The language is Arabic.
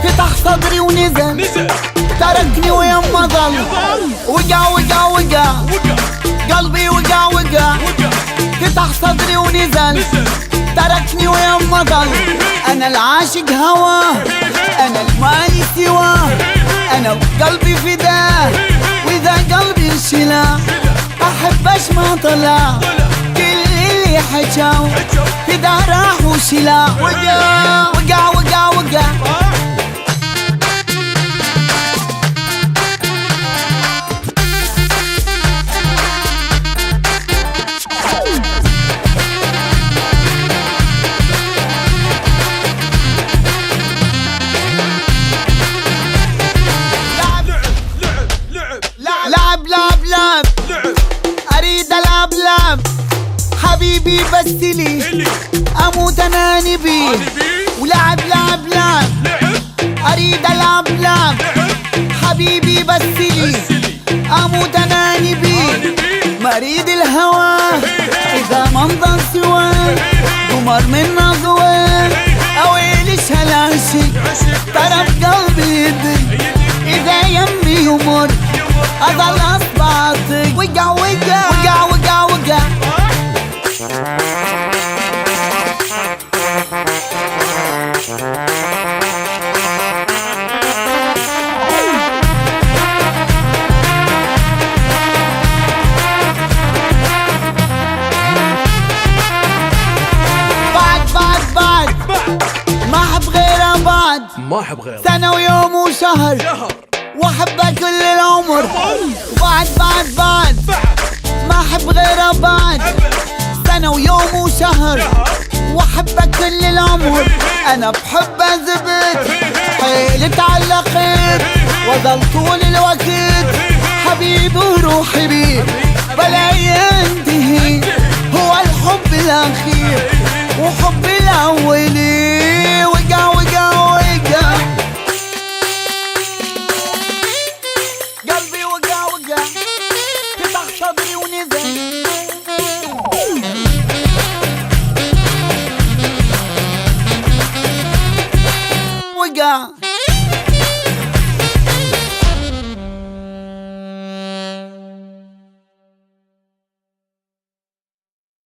فتح صدري ونزل تركني ويما ضل. وقع قلبي وقع فتح صدري ونزل تركني ويما ضل. انا العاشق هواه، انا المالي سواه، انا وقلبي فداه، واذا قلبي انشلاه احبش ما طلع. كل اللي حجاو كدا راح وشلا. وقع لعب اريد العب حبيبي بس لي اموت اناني بيه. ولعب اريد العب حبيبي بس لي اموت اناني بيه. مريد الهوى اذا منظر سواه قمر من نظوه اويلش هالعشق طرف قلبي يدي. اذا يمي يمر اظل اصبعتك. وقع بعد ما احب غيره بعد. ما احب غيره سنة ويوم وشهر واحبها كل العمر. بعد ما احب غيره بعد. سنة ويوم وشهر واحبها كل العمر. انا بحبها زبت حيل تعلقت وظل طول الوقت حبيبي وروحي بيه بلا ينتهي. هو الحب الاخير وحب الاولي.